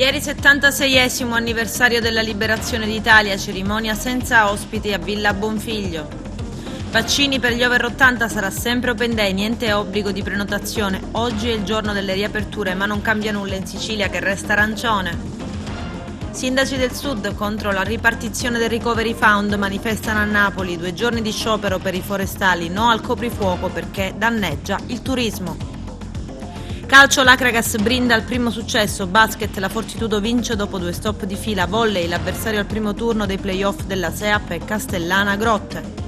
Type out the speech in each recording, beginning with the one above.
Ieri 76esimo anniversario della liberazione d'Italia, cerimonia senza ospiti a Villa Bonfiglio. Vaccini per gli over 80 sarà sempre open day, niente obbligo di prenotazione. Oggi è il giorno delle riaperture, ma non cambia nulla in Sicilia che resta arancione. Sindaci del Sud contro la ripartizione del Recovery Fund manifestano a Napoli, 2 giorni di sciopero per i forestali, no al coprifuoco perché danneggia il turismo. Calcio, l'Acragas brinda al primo successo, basket, la Fortitudo vince dopo 2 stop di fila, volley, l'avversario al primo turno dei play-off della SEAP è Castellana Grotte.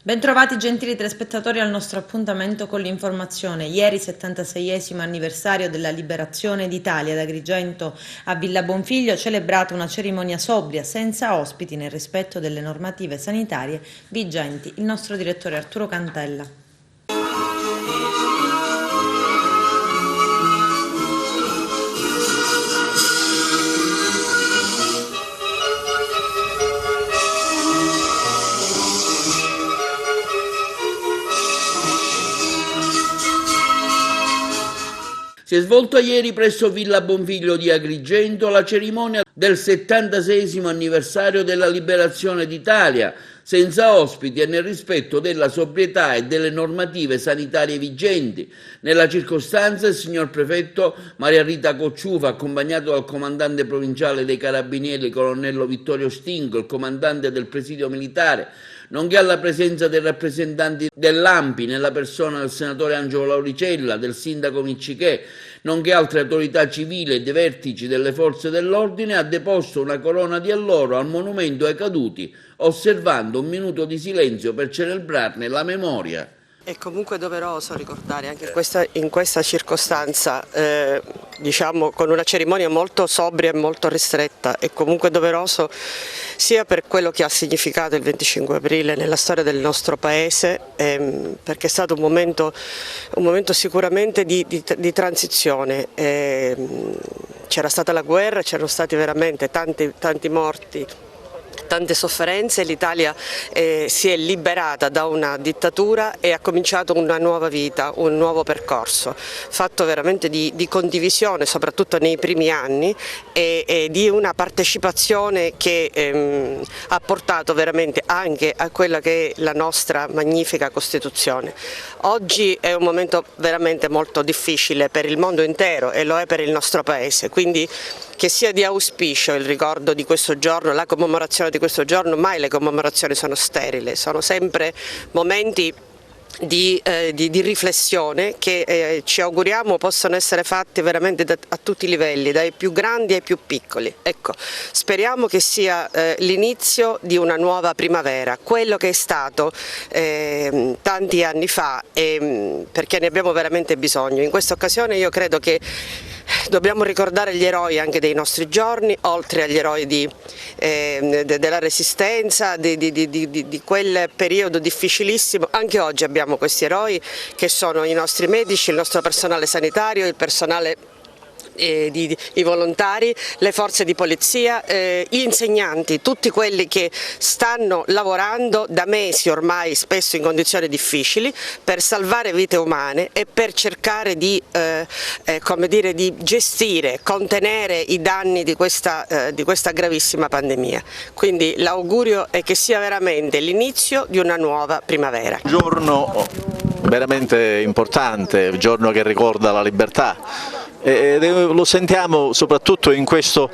Bentrovati gentili telespettatori al nostro appuntamento con l'informazione. Ieri 76esimo anniversario della liberazione d'Italia. Da Agrigento a Villa Bonfiglio celebrata una cerimonia sobria, senza ospiti, nel rispetto delle normative sanitarie vigenti. Il nostro direttore Arturo Cantella. Si è svolta ieri presso Villa Bonfiglio di Agrigento la cerimonia del 76esimo anniversario della liberazione d'Italia, senza ospiti e nel rispetto della sobrietà e delle normative sanitarie vigenti. Nella circostanza il signor prefetto Maria Rita Cocciufa, accompagnato dal comandante provinciale dei Carabinieri, colonnello Vittorio Stingo, il comandante del presidio militare, nonché alla presenza dei rappresentanti dell'ANPI nella persona del senatore Angelo Lauricella, del sindaco Miccichè, nonché altre autorità civili e dei vertici delle forze dell'ordine, ha deposto una corona di alloro al monumento ai caduti, osservando un minuto di silenzio per celebrarne la memoria. È comunque doveroso ricordare anche in questa circostanza, diciamo con una cerimonia molto sobria e molto ristretta, è comunque doveroso sia per quello che ha significato il 25 aprile nella storia del nostro Paese, perché è stato un momento sicuramente di transizione. C'era stata la guerra, c'erano stati veramente tanti morti, tante sofferenze, l'Italia si è liberata da una dittatura e ha cominciato una nuova vita, un nuovo percorso, fatto veramente di condivisione, soprattutto nei primi anni, e di una partecipazione che ha portato veramente anche a quella che è la nostra magnifica Costituzione. Oggi è un momento veramente molto difficile per il mondo intero e lo è per il nostro Paese, quindi che sia di auspicio il ricordo di questo giorno, la commemorazione di questo giorno. Mai le commemorazioni sono sterili, sono sempre momenti di riflessione che ci auguriamo possano essere fatti veramente a tutti i livelli, dai più grandi ai più piccoli. Ecco, speriamo che sia l'inizio di una nuova primavera, quello che è stato tanti anni fa, perché ne abbiamo veramente bisogno. In questa occasione io credo che dobbiamo ricordare gli eroi anche dei nostri giorni, oltre agli eroi della Resistenza, di quel periodo difficilissimo. Anche oggi abbiamo questi eroi che sono i nostri medici, il nostro personale sanitario, il personale i volontari, le forze di polizia, gli insegnanti, tutti quelli che stanno lavorando da mesi ormai, spesso in condizioni difficili, per salvare vite umane e per cercare di gestire, contenere i danni di questa gravissima pandemia. Quindi l'augurio è che sia veramente l'inizio di una nuova primavera. Giorno veramente importante, un giorno che ricorda la libertà. Lo sentiamo soprattutto in questo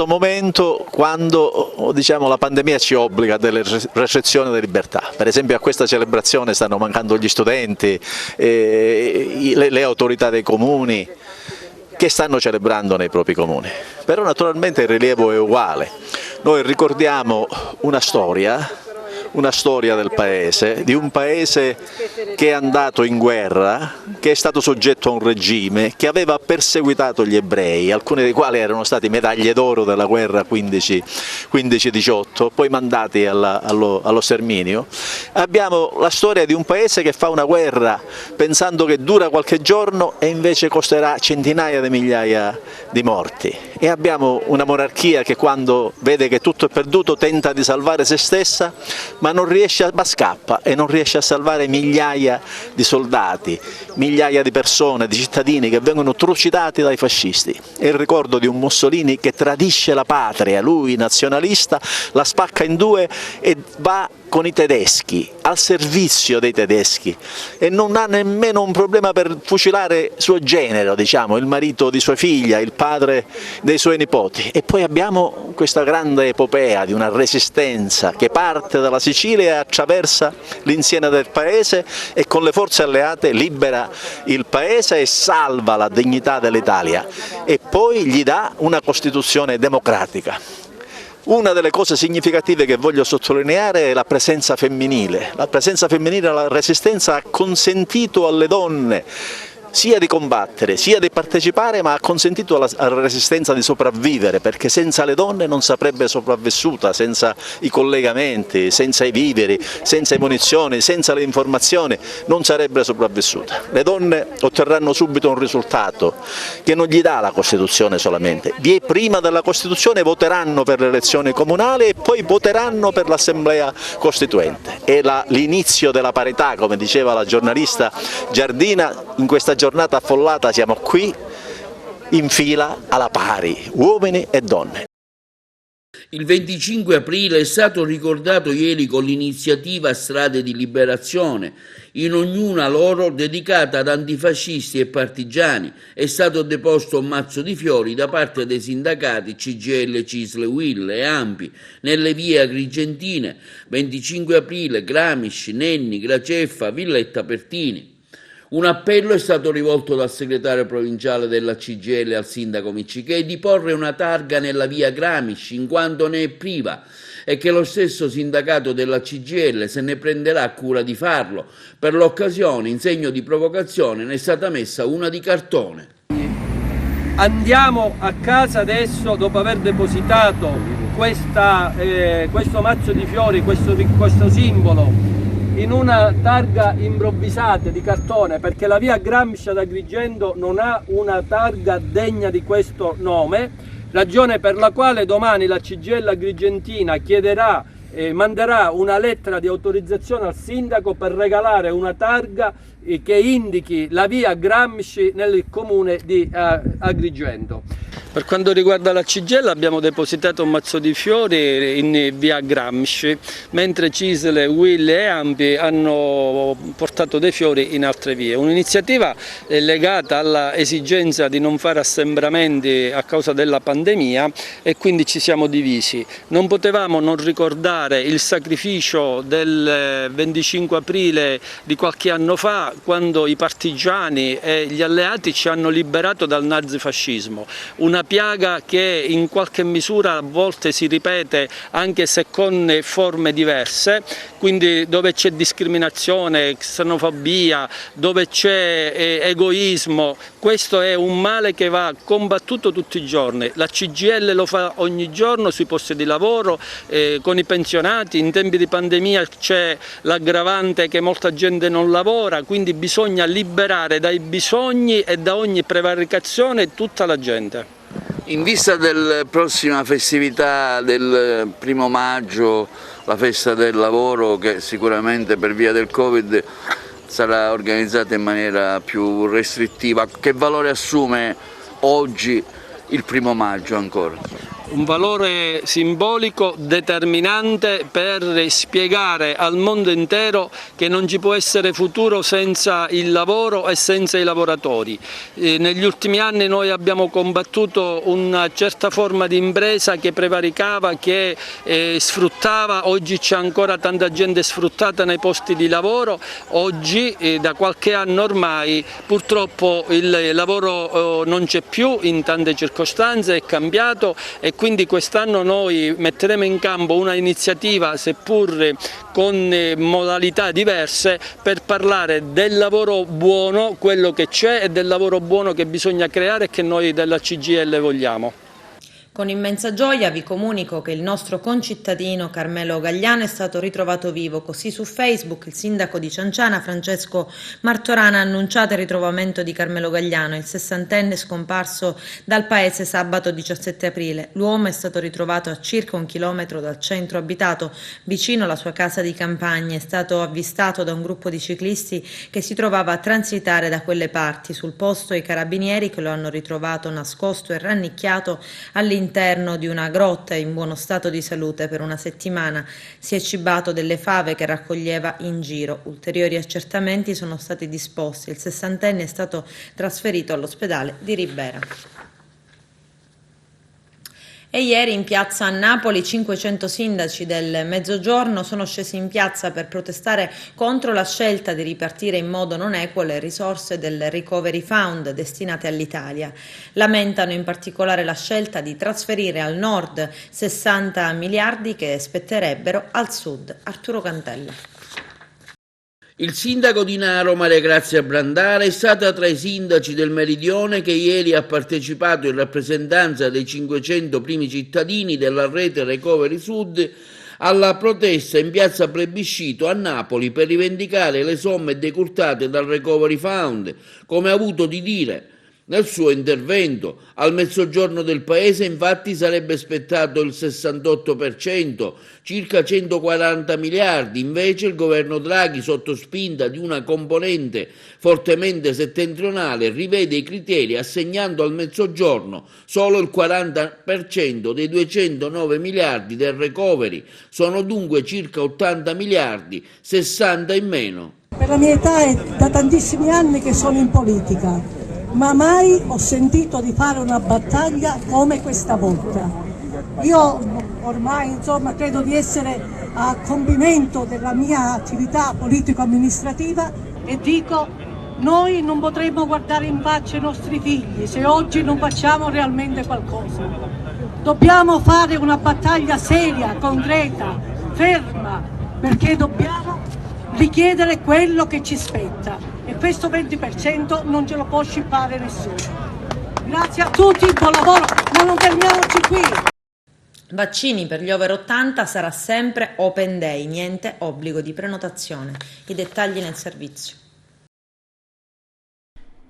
momento, quando diciamo, la pandemia ci obbliga a delle restrizioni di libertà. Per esempio a questa celebrazione stanno mancando gli studenti, le autorità dei comuni che stanno celebrando nei propri comuni. Però naturalmente il rilievo è uguale. Noi ricordiamo una storia del paese, di un paese che è andato in guerra, che è stato soggetto a un regime che aveva perseguitato gli ebrei, alcuni dei quali erano stati medaglie d'oro della guerra 15-18, poi mandati allo sterminio. Abbiamo la storia di un paese che fa una guerra pensando che dura qualche giorno e invece costerà centinaia di migliaia di morti. e abbiamo una monarchia che quando vede che tutto è perduto tenta di salvare se stessa, ma scappa e non riesce a salvare migliaia di soldati, migliaia di persone, di cittadini che vengono trucidati dai fascisti. È il ricordo di un Mussolini che tradisce la patria, lui nazionalista, la spacca in due e va con i tedeschi, al servizio dei tedeschi, e non ha nemmeno un problema per fucilare suo genero, diciamo, il marito di sua figlia, il padre dei suoi nipoti. E poi abbiamo questa grande epopea di una resistenza che parte dalla Sicilia e attraversa l'insieme del paese e con le forze alleate libera il paese e salva la dignità dell'Italia, e poi gli dà una Costituzione democratica. Una delle cose significative che voglio sottolineare è la presenza femminile. La presenza femminile alla Resistenza ha consentito alle donne sia di combattere, sia di partecipare, ma ha consentito alla Resistenza di sopravvivere, perché senza le donne non sarebbe sopravvissuta, senza i collegamenti, senza i viveri, senza le munizioni, senza le informazioni, non sarebbe sopravvissuta. Le donne otterranno subito un risultato che non gli dà la Costituzione solamente. Prima della Costituzione voteranno per le elezioni comunali e poi voteranno per l'Assemblea Costituente. È l'inizio della parità, come diceva la giornalista Giardina. In questa giornata affollata siamo qui in fila alla pari, uomini e donne. Il 25 aprile è stato ricordato ieri con l'iniziativa Strade di Liberazione, in ognuna loro dedicata ad antifascisti e partigiani. È stato deposto un mazzo di fiori da parte dei sindacati CGIL, CISL, UIL e ANPI nelle vie agrigentine, 25 aprile, Gramsci, Nenni, Graceffa, Villetta Pertini. Un appello è stato rivolto dal segretario provinciale della CGIL al sindaco Miccichè di porre una targa nella via Gramsci in quanto ne è priva, e che lo stesso sindacato della CGIL se ne prenderà cura di farlo. Per l'occasione, in segno di provocazione, ne è stata messa una di cartone. Andiamo a casa adesso, dopo aver depositato questo mazzo di fiori, questo simbolo, in una targa improvvisata di cartone, perché la via Gramsci ad Agrigento non ha una targa degna di questo nome, ragione per la quale domani la CGIL Agrigentina manderà una lettera di autorizzazione al sindaco per regalare una targa che indichi la via Gramsci nel comune di Agrigento. Per quanto riguarda la CGIL abbiamo depositato un mazzo di fiori in via Gramsci, mentre CISL, UIL e ANPI hanno portato dei fiori in altre vie. Un'iniziativa legata alla esigenza di non fare assembramenti a causa della pandemia, e quindi ci siamo divisi. Non potevamo non ricordare il sacrificio del 25 aprile di qualche anno fa, quando i partigiani e gli alleati ci hanno liberato dal nazifascismo. Una piaga che in qualche misura a volte si ripete, anche se con forme diverse, quindi dove c'è discriminazione, xenofobia, dove c'è egoismo, questo è un male che va combattuto tutti i giorni. La CGIL lo fa ogni giorno sui posti di lavoro, con i pensionati. In tempi di pandemia c'è l'aggravante che molta gente non lavora, quindi bisogna liberare dai bisogni e da ogni prevaricazione tutta la gente. In vista della prossima festività del 1° maggio, la festa del lavoro, che sicuramente per via del Covid sarà organizzata in maniera più restrittiva, che valore assume oggi il 1° maggio ancora? Un valore simbolico determinante per spiegare al mondo intero che non ci può essere futuro senza il lavoro e senza i lavoratori. Negli ultimi anni noi abbiamo combattuto una certa forma di impresa che prevaricava, che sfruttava. Oggi c'è ancora tanta gente sfruttata nei posti di lavoro. Oggi da qualche anno ormai purtroppo il lavoro non c'è più in tante circostanze, è cambiato, e quindi quest'anno noi metteremo in campo una iniziativa, seppur con modalità diverse, per parlare del lavoro buono, quello che c'è, e del lavoro buono che bisogna creare e che noi della CGIL vogliamo. Con immensa gioia vi comunico che il nostro concittadino Carmelo Gagliano è stato ritrovato vivo. Così su Facebook il sindaco di Cianciana, Francesco Martorana, ha annunciato il ritrovamento di Carmelo Gagliano, il 60enne scomparso dal paese sabato 17 aprile. L'uomo è stato ritrovato a circa 1 chilometro dal centro abitato, vicino alla sua casa di campagna. È stato avvistato da un gruppo di ciclisti che si trovava a transitare da quelle parti. Sul posto i carabinieri che lo hanno ritrovato nascosto e rannicchiato all'interno di una grotta in buono stato di salute. Per una settimana si è cibato delle fave che raccoglieva in giro. Ulteriori accertamenti sono stati disposti. Il 60enne è stato trasferito all'ospedale di Ribera. E ieri in piazza a Napoli 500 sindaci del Mezzogiorno sono scesi in piazza per protestare contro la scelta di ripartire in modo non equo le risorse del Recovery Fund destinate all'Italia. Lamentano in particolare la scelta di trasferire al nord 60 miliardi che spetterebbero al sud. Arturo Cantella. Il sindaco di Naro, Maria Grazia Brandara, è stata tra i sindaci del Meridione che ieri ha partecipato in rappresentanza dei 500 primi cittadini della rete Recovery Sud alla protesta in piazza Plebiscito a Napoli per rivendicare le somme decurtate dal Recovery Fund, come ha avuto di dire nel suo intervento. Al mezzogiorno del paese infatti sarebbe spettato il 68%, circa 140 miliardi, invece il governo Draghi, sotto spinta di una componente fortemente settentrionale, rivede i criteri assegnando al mezzogiorno solo il 40% dei 209 miliardi del recovery. Sono dunque circa 80 miliardi, 60 in meno. Per la mia età è da tantissimi anni che sono in politica, ma mai ho sentito di fare una battaglia come questa volta. Io ormai credo di essere a compimento della mia attività politico-amministrativa e dico: noi non potremo guardare in faccia i nostri figli se oggi non facciamo realmente qualcosa. Dobbiamo fare una battaglia seria, concreta, ferma, perché dobbiamo richiedere quello che ci spetta. E questo 20% non ce lo può scippare nessuno. Grazie a tutti, buon lavoro, ma non fermiamoci qui. Vaccini per gli over 80 sarà sempre open day, niente obbligo di prenotazione. I dettagli nel servizio.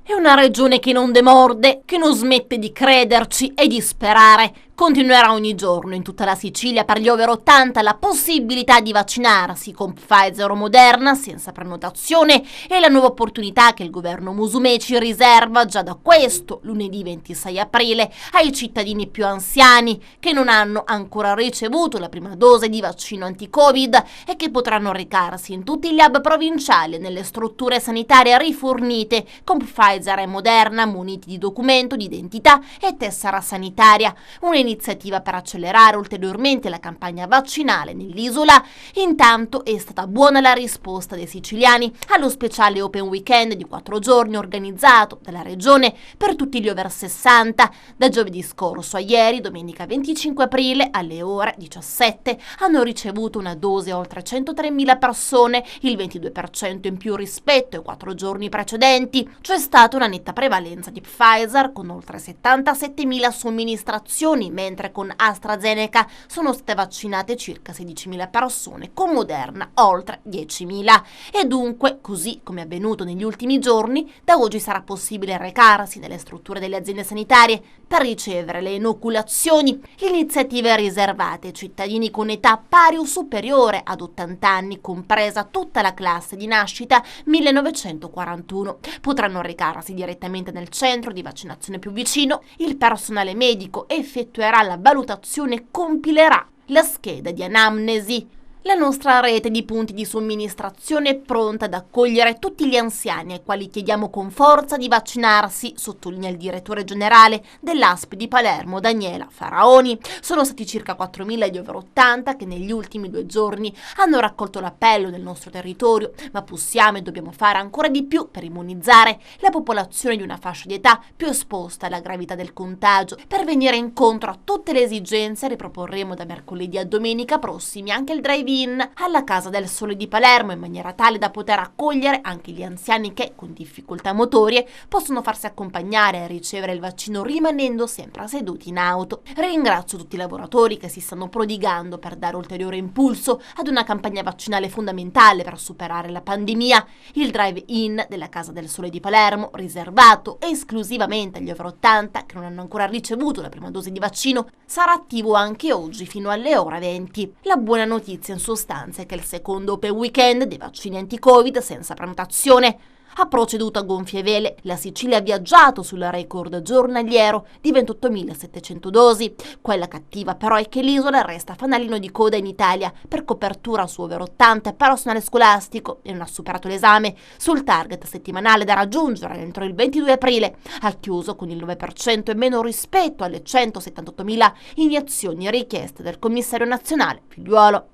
È una regione che non demorde, che non smette di crederci e di sperare. Continuerà ogni giorno in tutta la Sicilia per gli over 80 la possibilità di vaccinarsi con Pfizer o Moderna senza prenotazione e la nuova opportunità che il governo Musumeci riserva già da questo lunedì 26 aprile ai cittadini più anziani che non hanno ancora ricevuto la prima dose di vaccino anti-Covid e che potranno recarsi in tutti gli hub provinciali e nelle strutture sanitarie rifornite con Pfizer e Moderna muniti di documento di identità e tessera sanitaria. Un'iniziativa per accelerare ulteriormente la campagna vaccinale nell'isola. Intanto è stata buona la risposta dei siciliani allo speciale Open Weekend di 4 giorni organizzato dalla regione per tutti gli over 60. Da giovedì scorso a ieri, domenica 25 aprile, alle ore 17, hanno ricevuto una dose oltre 103.000 persone, il 22% in più rispetto ai 4 giorni precedenti. C'è stata una netta prevalenza di Pfizer con oltre 77.000 somministrazioni, mentre con AstraZeneca sono state vaccinate circa 16.000 persone, con Moderna oltre 10.000. E dunque, così come è avvenuto negli ultimi giorni, da oggi sarà possibile recarsi nelle strutture delle aziende sanitarie per ricevere le inoculazioni. Iniziative riservate ai cittadini con età pari o superiore ad 80 anni, compresa tutta la classe di nascita 1941. Potranno recarsi direttamente nel centro di vaccinazione più vicino. Il personale medico effettuerà la valutazione e compilerà la scheda di anamnesi. La nostra rete di punti di somministrazione è pronta ad accogliere tutti gli anziani ai quali chiediamo con forza di vaccinarsi, sottolinea il direttore generale dell'ASP di Palermo, Daniela Faraoni. Sono stati circa 4.000 gli over 80 che negli ultimi 2 giorni hanno raccolto l'appello nel nostro territorio, ma possiamo e dobbiamo fare ancora di più per immunizzare la popolazione di una fascia di età più esposta alla gravità del contagio. Per venire incontro a tutte le esigenze riproporremo da mercoledì a domenica prossimi anche il drive drive-in alla Casa del Sole di Palermo, in maniera tale da poter accogliere anche gli anziani che, con difficoltà motorie, possono farsi accompagnare e ricevere il vaccino rimanendo sempre seduti in auto. Ringrazio tutti i lavoratori che si stanno prodigando per dare ulteriore impulso ad una campagna vaccinale fondamentale per superare la pandemia. Il drive-in della Casa del Sole di Palermo, riservato esclusivamente agli over 80 che non hanno ancora ricevuto la prima dose di vaccino, sarà attivo anche oggi fino alle ore 20. La buona notizia in sostanza è che il secondo open weekend dei vaccini anti-Covid senza prenotazione ha proceduto a gonfie vele. La Sicilia ha viaggiato sul record giornaliero di 28.700 dosi. Quella cattiva però è che l'isola resta fanalino di coda in Italia per copertura su over 80 personale scolastico e non ha superato l'esame sul target settimanale da raggiungere entro il 22 aprile. Ha chiuso con il 9% in meno rispetto alle 178.000 iniezioni richieste dal commissario nazionale Figliuolo.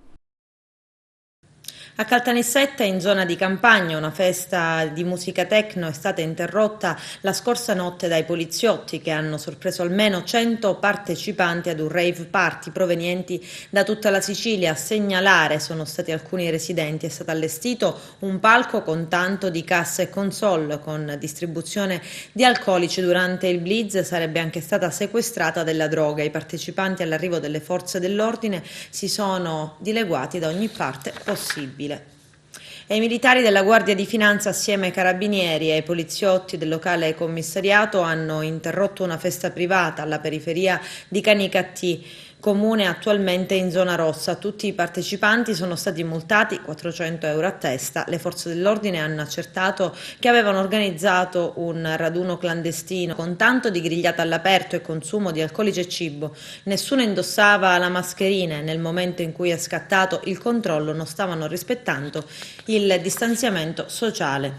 A Caltanissetta, in zona di campagna, una festa di musica techno è stata interrotta la scorsa notte dai poliziotti che hanno sorpreso almeno 100 partecipanti ad un rave party provenienti da tutta la Sicilia. A segnalare sono stati alcuni residenti. È stato allestito un palco con tanto di casse e console con distribuzione di alcolici. Durante il blitz sarebbe anche stata sequestrata della droga. I partecipanti all'arrivo delle forze dell'ordine si sono dileguati da ogni parte possibile. E i militari della Guardia di Finanza assieme ai carabinieri e ai poliziotti del locale commissariato hanno interrotto una festa privata alla periferia di Canicattì, comune attualmente in zona rossa. Tutti i partecipanti sono stati multati 400 euro a testa. Le forze dell'ordine hanno accertato che avevano organizzato un raduno clandestino con tanto di grigliata all'aperto e consumo di alcolici e cibo. Nessuno indossava la mascherina e nel momento in cui è scattato il controllo non stavano rispettando il distanziamento sociale.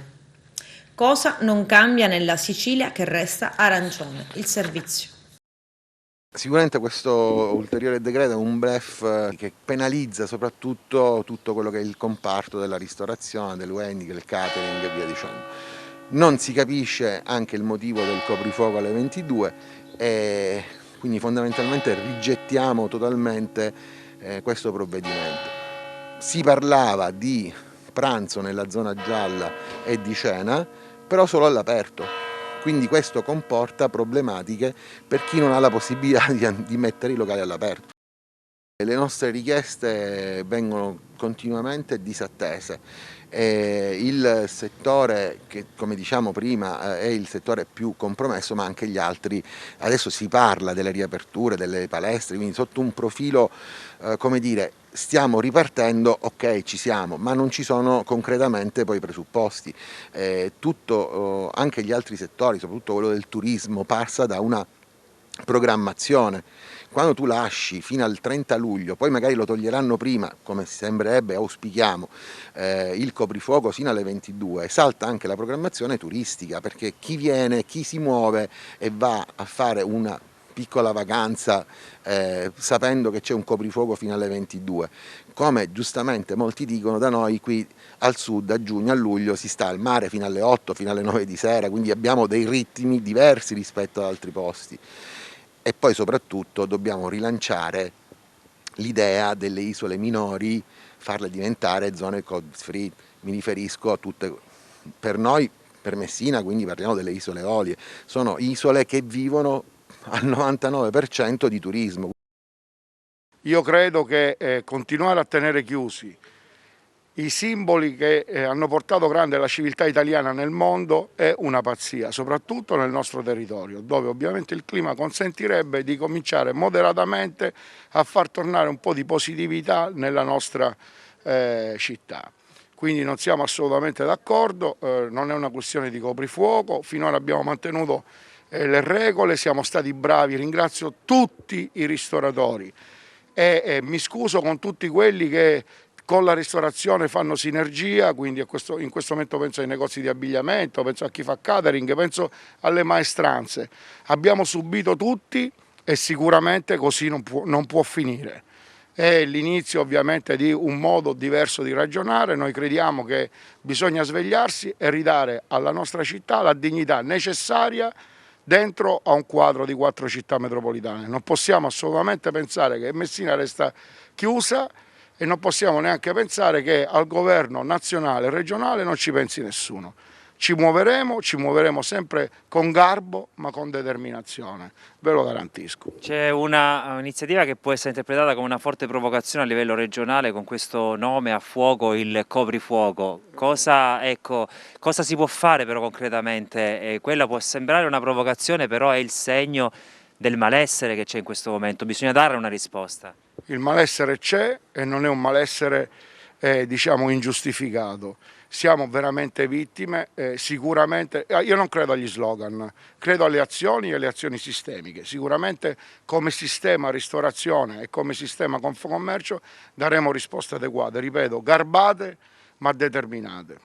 Cosa non cambia nella Sicilia che resta arancione? Il servizio. Sicuramente questo ulteriore decreto è un bluff che penalizza soprattutto tutto quello che è il comparto della ristorazione, del wedding, del catering e via dicendo. Non si capisce anche il motivo del coprifuoco alle 22 e quindi fondamentalmente rigettiamo totalmente questo provvedimento. Si parlava di pranzo nella zona gialla e di cena, però solo all'aperto. Quindi questo comporta problematiche per chi non ha la possibilità di mettere i locali all'aperto. Le nostre richieste vengono continuamente disattese. Il settore che, come diciamo prima, è il settore più compromesso, ma anche gli altri. Adesso si parla delle riaperture, delle palestre, quindi sotto un profilo, come dire, stiamo ripartendo, ok, ci siamo, ma non ci sono concretamente poi i presupposti. Anche gli altri settori, soprattutto quello del turismo, passa da una programmazione. Quando tu lasci fino al 30 luglio, poi magari lo toglieranno prima, come sembrerebbe, auspichiamo, il coprifuoco fino alle 22, salta anche la programmazione turistica, perché chi viene, chi si muove e va a fare una piccola vacanza sapendo che c'è un coprifuoco fino alle 22. Come giustamente molti dicono, da noi qui al sud a giugno, a luglio si sta al mare fino alle 8, fino alle 9 di sera, quindi abbiamo dei ritmi diversi rispetto ad altri posti. E poi soprattutto dobbiamo rilanciare l'idea delle isole minori, farle diventare zone covid free. Mi riferisco a tutte, per noi, per Messina, quindi parliamo delle isole Eolie, sono isole che vivono al 99% di turismo. Io credo che continuare a tenere chiusi i simboli che hanno portato grande la civiltà italiana nel mondo è una pazzia, soprattutto nel nostro territorio, dove ovviamente il clima consentirebbe di cominciare moderatamente a far tornare un po' di positività nella nostra città. Quindi non siamo assolutamente d'accordo, non è una questione di coprifuoco, finora abbiamo mantenuto le regole, siamo stati bravi, ringrazio tutti i ristoratori e mi scuso con tutti quelli che con la ristorazione fanno sinergia, quindi in questo momento penso ai negozi di abbigliamento, penso a chi fa catering, penso alle maestranze. Abbiamo subito tutti e sicuramente così non può finire. È l'inizio ovviamente di un modo diverso di ragionare, noi crediamo che bisogna svegliarsi e ridare alla nostra città la dignità necessaria dentro a un quadro di 4 città metropolitane. Non possiamo assolutamente pensare che Messina resta chiusa e non possiamo neanche pensare che al governo nazionale e regionale non ci pensi nessuno. Ci muoveremo sempre con garbo ma con determinazione, ve lo garantisco. C'è un'iniziativa che può essere interpretata come una forte provocazione a livello regionale con questo nome a fuoco, il coprifuoco. Cosa si può fare però concretamente? Quella può sembrare una provocazione, però è il segno del malessere che c'è in questo momento, bisogna dare una risposta. Il malessere c'è e non è un malessere diciamo ingiustificato. Siamo veramente vittime, sicuramente, io non credo agli slogan, credo alle azioni e alle azioni sistemiche. Sicuramente come sistema ristorazione e come sistema Confcommercio daremo risposte adeguate, ripeto, garbate ma determinate.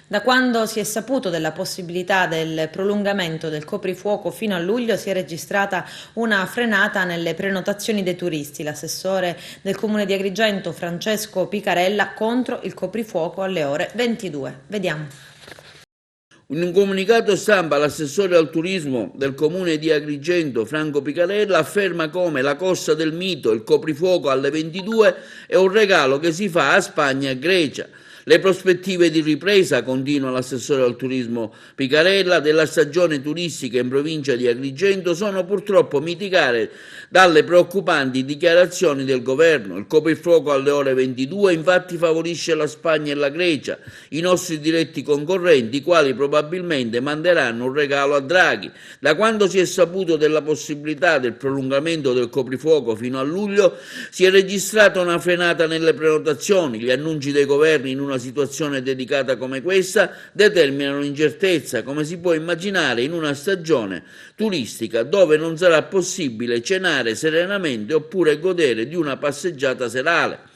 Da quando si è saputo della possibilità del prolungamento del coprifuoco fino a luglio si è registrata una frenata nelle prenotazioni dei turisti. L'assessore del comune di Agrigento, Francesco Picarella, contro il coprifuoco alle ore 22. Vediamo. In un comunicato stampa l'assessore al turismo del comune di Agrigento, Franco Picarella, afferma come la corsa del mito, il coprifuoco alle 22, è un regalo che si fa a Spagna e Grecia. Le prospettive di ripresa, continua l'assessore al turismo Picarella, della stagione turistica in provincia di Agrigento sono purtroppo mitigate dalle preoccupanti dichiarazioni del governo. Il coprifuoco alle ore 22 infatti favorisce la Spagna e la Grecia, i nostri diretti concorrenti, i quali probabilmente manderanno un regalo a Draghi. Da quando si è saputo della possibilità del prolungamento del coprifuoco fino a luglio si è registrata una frenata nelle prenotazioni. Gli annunci dei governi in una situazione dedicata come questa determinano incertezza, come si può immaginare in una stagione turistica dove non sarà possibile cenare serenamente oppure godere di una passeggiata serale.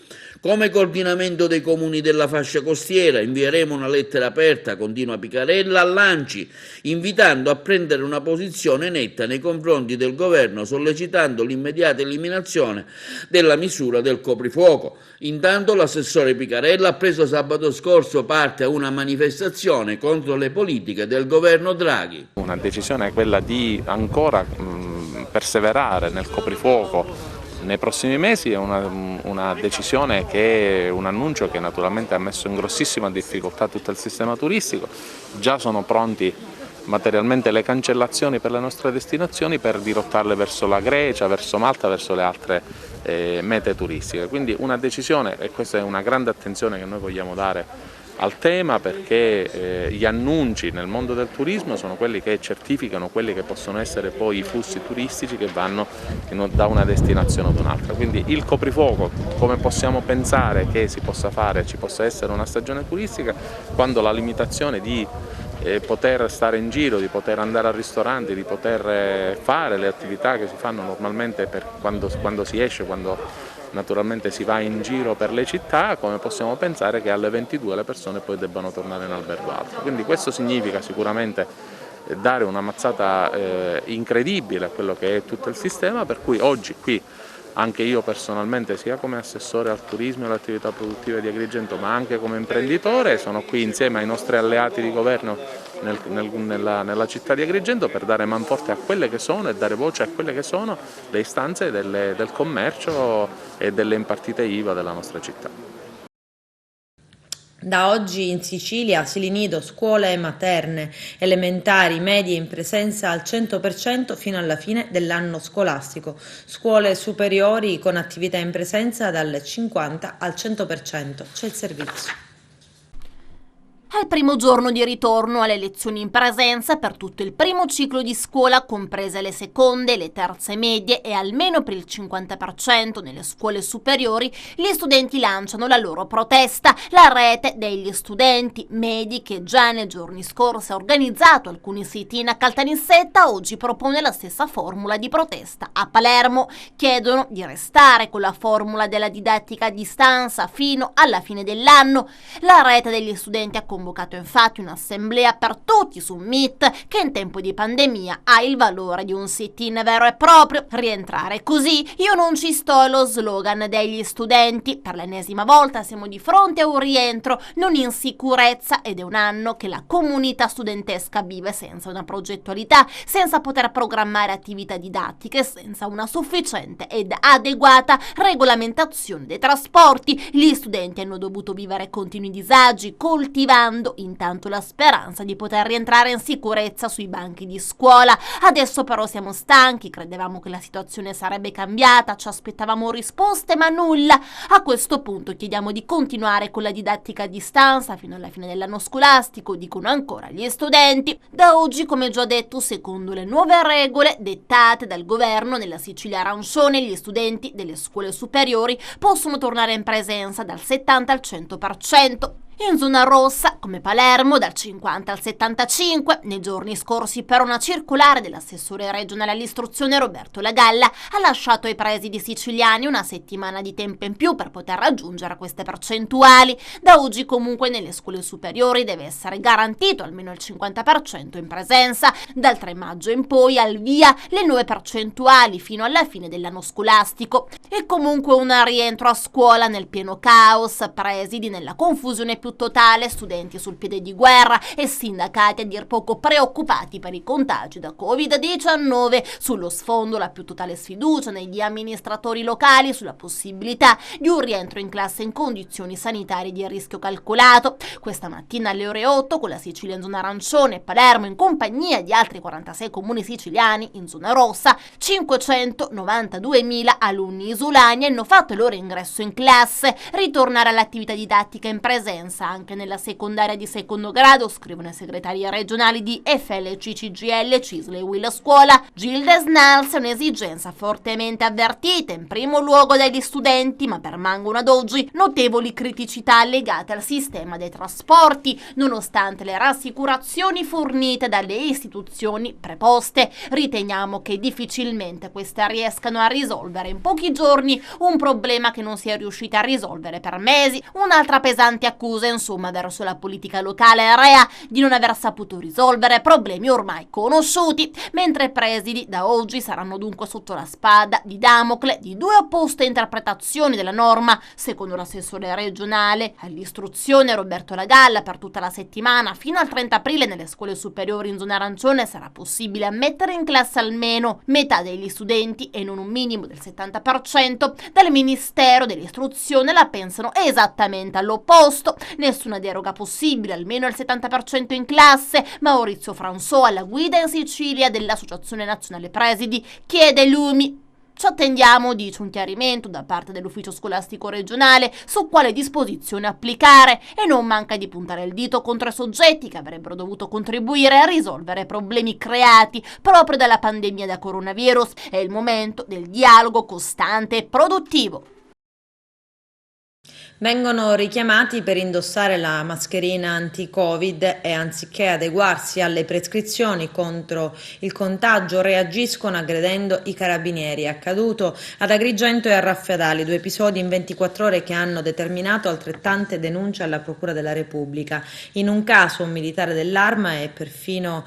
Come coordinamento dei comuni della fascia costiera invieremo una lettera aperta, continua Picarella, all'ANCI, invitando a prendere una posizione netta nei confronti del governo, sollecitando l'immediata eliminazione della misura del coprifuoco. Intanto l'assessore Picarella ha preso sabato scorso parte a una manifestazione contro le politiche del governo Draghi. Una decisione è quella di ancora perseverare nel coprifuoco nei prossimi mesi, è una decisione che è un annuncio che naturalmente ha messo in grossissima difficoltà tutto il sistema turistico. Già sono pronti materialmente le cancellazioni per le nostre destinazioni per dirottarle verso la Grecia, verso Malta, verso le altre mete turistiche. Quindi una decisione, e questa è una grande attenzione che noi vogliamo dare al tema, perché gli annunci nel mondo del turismo sono quelli che certificano quelli che possono essere poi i flussi turistici che vanno da una destinazione ad un'altra. Quindi il coprifuoco, come possiamo pensare che si possa fare, ci possa essere una stagione turistica, quando la limitazione di poter stare in giro, di poter andare al ristorante, di poter fare le attività che si fanno normalmente quando si esce, quando naturalmente si va in giro per le città, come possiamo pensare che alle 22 le persone poi debbano tornare in albergo alto. Quindi questo significa sicuramente dare una mazzata incredibile a quello che è tutto il sistema, per cui oggi qui anche io personalmente, sia come assessore al turismo e alle attività produttive di Agrigento, ma anche come imprenditore, sono qui insieme ai nostri alleati di governo nella città di Agrigento per dare manforte a quelle che sono e dare voce a quelle che sono le istanze del commercio e delle impartite IVA della nostra città. Da oggi in Sicilia asili nido, scuole materne, elementari, medie in presenza al 100% fino alla fine dell'anno scolastico. Scuole superiori con attività in presenza dal 50 al 100%. C'è il servizio. È il primo giorno di ritorno alle lezioni in presenza per tutto il primo ciclo di scuola, comprese le seconde, le terze medie, e almeno per il 50% nelle scuole superiori gli studenti lanciano la loro protesta. La rete degli studenti medi, che già nei giorni scorsi ha organizzato alcuni sit-in a Caltanissetta, oggi propone la stessa formula di protesta a Palermo. Chiedono di restare con la formula della didattica a distanza fino alla fine dell'anno. La rete degli studenti ha comunicato convocato infatti un'assemblea per tutti su Meet, che in tempo di pandemia ha il valore di un sit-in vero e proprio. Rientrare così, io non ci sto, è lo slogan degli studenti. Per l'ennesima volta siamo di fronte a un rientro non in sicurezza ed è un anno che la comunità studentesca vive senza una progettualità, senza poter programmare attività didattiche, senza una sufficiente ed adeguata regolamentazione dei trasporti. Gli studenti hanno dovuto vivere continui disagi, coltivando intanto la speranza di poter rientrare in sicurezza sui banchi di scuola. Adesso però siamo stanchi, credevamo che la situazione sarebbe cambiata, ci aspettavamo risposte ma nulla. A questo punto chiediamo di continuare con la didattica a distanza fino alla fine dell'anno scolastico, dicono ancora gli studenti. Da oggi, come già detto, secondo le nuove regole dettate dal governo nella Sicilia arancione, gli studenti delle scuole superiori possono tornare in presenza dal 70 al 100%. In zona rossa, come Palermo, dal 50 al 75. Nei giorni scorsi, per una circolare dell'assessore regionale all'istruzione Roberto Lagalla, ha lasciato ai presidi siciliani una settimana di tempo in più per poter raggiungere queste percentuali. Da oggi comunque nelle scuole superiori deve essere garantito almeno il 50% in presenza. Dal 3 maggio in poi al via le nuove percentuali fino alla fine dell'anno scolastico. E comunque un rientro a scuola nel pieno caos, presidi nella confusione più totale, studenti sul piede di guerra e sindacati a dir poco preoccupati per i contagi da Covid-19. Sullo sfondo la più totale sfiducia negli amministratori locali sulla possibilità di un rientro in classe in condizioni sanitarie di rischio calcolato. Questa mattina alle ore 8 con la Sicilia in zona arancione e Palermo in compagnia di altri 46 comuni siciliani in zona rossa, 592.000 alunni isolani hanno fatto il loro ingresso in classe. Ritornare all'attività didattica in presenza anche nella secondaria di secondo grado, scrivono i segretari regionali di FLC, CGL, CISL e Will Scuola. Gildes Nals è un'esigenza fortemente avvertita in primo luogo dagli studenti, ma permangono ad oggi notevoli criticità legate al sistema dei trasporti, nonostante le rassicurazioni fornite dalle istituzioni preposte. Riteniamo che difficilmente queste riescano a risolvere in pochi giorni un problema che non si è riusciti a risolvere per mesi. Un'altra pesante accusa insomma verso la politica locale rea di non aver saputo risolvere problemi ormai conosciuti, mentre i presidi da oggi saranno dunque sotto la spada di Damocle di due opposte interpretazioni della norma. Secondo l'assessore regionale all'istruzione Roberto Lagalla, per tutta la settimana fino al 30 aprile nelle scuole superiori in zona arancione sarà possibile ammettere in classe almeno metà degli studenti e non un minimo del 70%. Dal Ministero dell'istruzione la pensano esattamente all'opposto. Nessuna deroga possibile, almeno il 70% in classe. Maurizio François, alla guida in Sicilia dell'Associazione Nazionale Presidi, chiede lumi. Ci attendiamo, dice, un chiarimento da parte dell'ufficio scolastico regionale su quale disposizione applicare e non manca di puntare il dito contro i soggetti che avrebbero dovuto contribuire a risolvere problemi creati proprio dalla pandemia da coronavirus. È il momento del dialogo costante e produttivo. Vengono richiamati per indossare la mascherina anti-Covid e anziché adeguarsi alle prescrizioni contro il contagio reagiscono aggredendo i carabinieri. È accaduto ad Agrigento e a Raffadali, 2 episodi in 24 ore che hanno determinato altrettante denunce alla Procura della Repubblica. In un caso un militare dell'Arma è perfino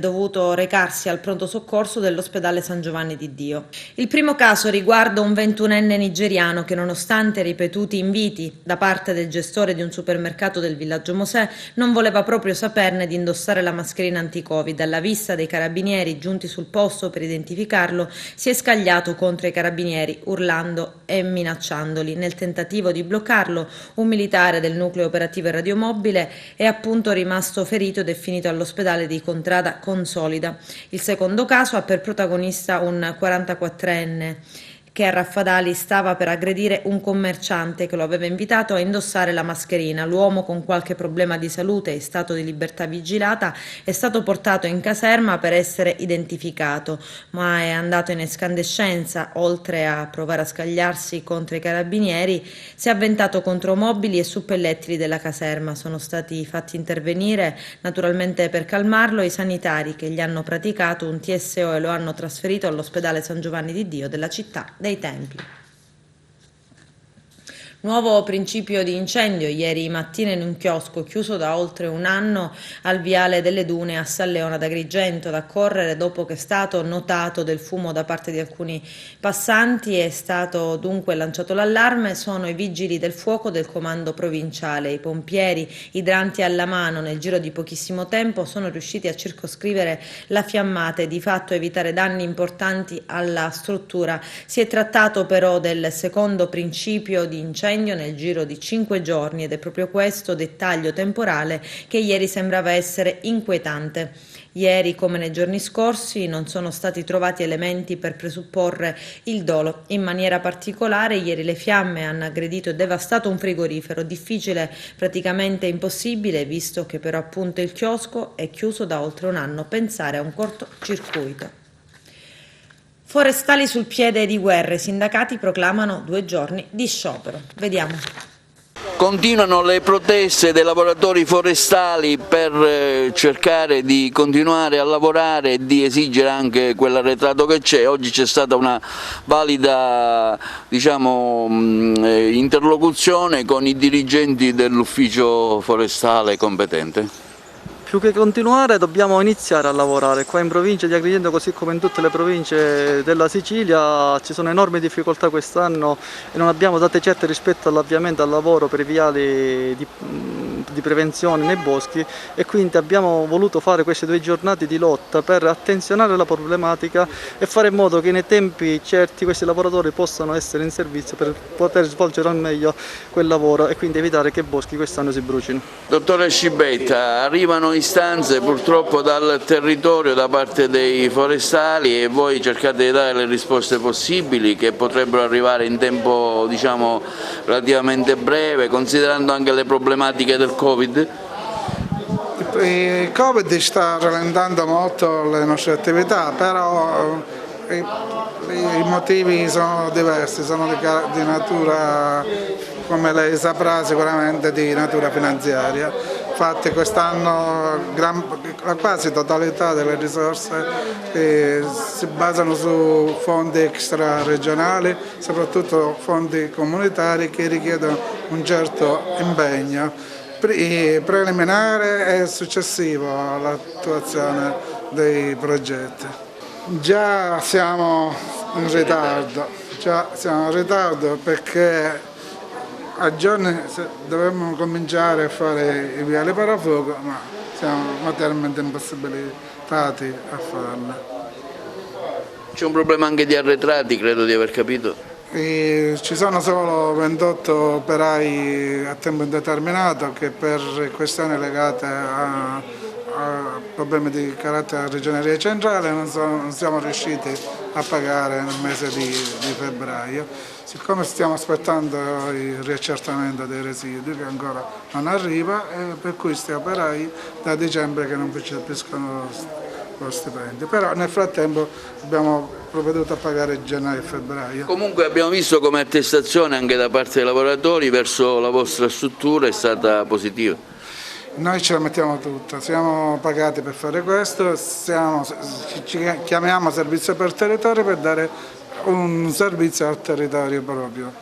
dovuto recarsi al pronto soccorso dell'ospedale San Giovanni di Dio. Il primo caso riguarda un 21enne nigeriano che, nonostante ripetuti inviti da parte del gestore di un supermercato del villaggio Mosè, non voleva proprio saperne di indossare la mascherina anti-Covid. Alla vista dei carabinieri giunti sul posto per identificarlo, si è scagliato contro i carabinieri urlando e minacciandoli. Nel tentativo di bloccarlo, un militare del nucleo operativo e radiomobile è appunto rimasto ferito ed è finito all'ospedale di Contrada Consolida. Il secondo caso ha per protagonista un 44enne che a Raffadali stava per aggredire un commerciante che lo aveva invitato a indossare la mascherina. L'uomo, con qualche problema di salute e in stato di libertà vigilata, è stato portato in caserma per essere identificato, ma è andato in escandescenza. Oltre a provare a scagliarsi contro i carabinieri, si è avventato contro mobili e suppellettili della caserma. Sono stati fatti intervenire, naturalmente per calmarlo, i sanitari che gli hanno praticato un TSO e lo hanno trasferito all'ospedale San Giovanni di Dio della città dei Templi. Nuovo principio di incendio ieri mattina in un chiosco chiuso da oltre un anno al viale delle Dune a San Leone ad Agrigento, ad accorrere dopo che è stato notato del fumo da parte di alcuni passanti. È stato dunque lanciato l'allarme, sono i vigili del fuoco del comando provinciale. I pompieri, idranti alla mano, nel giro di pochissimo tempo sono riusciti a circoscrivere la fiammata e di fatto evitare danni importanti alla struttura. Si è trattato però del secondo principio di incendio nel giro di 5 giorni ed è proprio questo dettaglio temporale che ieri sembrava essere inquietante. Ieri, come nei giorni scorsi, non sono stati trovati elementi per presupporre il dolo. In maniera particolare, ieri le fiamme hanno aggredito e devastato un frigorifero, difficile, praticamente impossibile, visto che però appunto il chiosco è chiuso da oltre un anno. Pensare a un cortocircuito. Forestali sul piede di guerra, i sindacati proclamano 2 giorni di sciopero. Vediamo. Continuano le proteste dei lavoratori forestali per cercare di continuare a lavorare e di esigere anche quell'arretrato che c'è. Oggi c'è stata una valida interlocuzione con i dirigenti dell'ufficio forestale competente. Più che continuare dobbiamo iniziare a lavorare. Qua in provincia di Agrigento, così come in tutte le province della Sicilia, ci sono enormi difficoltà quest'anno e non abbiamo date certe rispetto all'avviamento al lavoro per i viali di prevenzione nei boschi e quindi abbiamo voluto fare queste 2 giornate di lotta per attenzionare la problematica e fare in modo che nei tempi certi questi lavoratori possano essere in servizio per poter svolgere al meglio quel lavoro e quindi evitare che i boschi quest'anno si brucino. Dottore Scibetta, arrivano istanze purtroppo dal territorio da parte dei forestali e voi cercate di dare le risposte possibili che potrebbero arrivare in tempo relativamente breve, considerando anche le problematiche del Covid? Il Covid sta rallentando molto le nostre attività, però i motivi sono diversi, sono di natura, come lei saprà, sicuramente di natura finanziaria. Infatti quest'anno la quasi totalità delle risorse si basano su fondi extraregionali, soprattutto fondi comunitari che richiedono un certo impegno preliminare e successivo all'attuazione dei progetti. Già siamo in ritardo perché a giorni dovremmo cominciare a fare i viali parafuoco, ma siamo materialmente impossibilitati a farlo. C'è un problema anche di arretrati, credo di aver capito. Ci sono solo 28 operai a tempo indeterminato che per questioni legate a problemi di carattere ragioneria centrale non siamo riusciti a pagare nel mese di febbraio. Siccome stiamo aspettando il riaccertamento dei residui che ancora non arriva, per cui questi operai da dicembre che non percepiscono lo stipendio. Però nel frattempo abbiamo provveduto a pagare gennaio e febbraio. Comunque abbiamo visto come attestazione anche da parte dei lavoratori verso la vostra struttura è stata positiva. Noi ce la mettiamo tutta, siamo pagati per fare questo, ci chiamiamo servizio per territorio per dare un servizio al territorio proprio.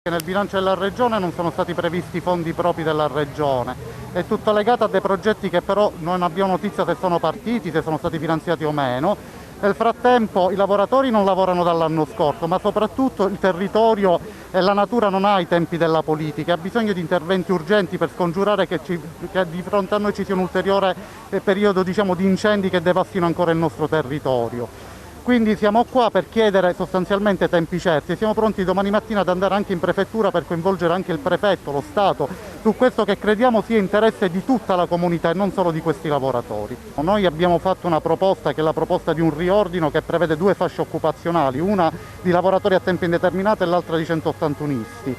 Nel bilancio della Regione non sono stati previsti fondi propri della Regione, è tutto legato a dei progetti che però non abbiamo notizia se sono partiti, se sono stati finanziati o meno. Nel frattempo i lavoratori non lavorano dall'anno scorso, ma soprattutto il territorio e la natura non ha i tempi della politica, ha bisogno di interventi urgenti per scongiurare che di fronte a noi ci sia un ulteriore periodo di incendi che devastino ancora il nostro territorio. Quindi siamo qua per chiedere sostanzialmente tempi certi e siamo pronti domani mattina ad andare anche in prefettura per coinvolgere anche il prefetto, lo Stato, su questo che crediamo sia interesse di tutta la comunità e non solo di questi lavoratori. Noi abbiamo fatto una proposta che è la proposta di un riordino che prevede 2 fasce occupazionali, una di lavoratori a tempo indeterminato e l'altra di 181isti.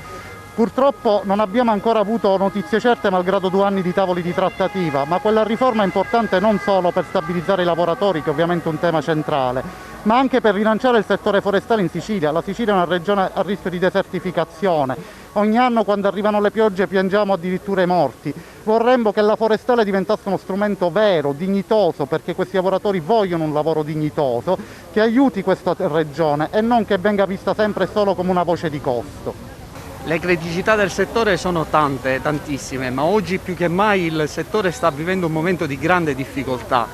Purtroppo non abbiamo ancora avuto notizie certe malgrado 2 anni di tavoli di trattativa, ma quella riforma è importante non solo per stabilizzare i lavoratori, che ovviamente è un tema centrale, ma anche per rilanciare il settore forestale in Sicilia. La Sicilia è una regione a rischio di desertificazione Ogni anno quando arrivano le piogge piangiamo addirittura i morti. Vorremmo che la forestale diventasse uno strumento vero, dignitoso, perché questi lavoratori vogliono un lavoro dignitoso, che aiuti questa regione e non che venga vista sempre solo come una voce di costo. Le criticità del settore sono tante, tantissime, ma oggi più che mai il settore sta vivendo un momento di grande difficoltà.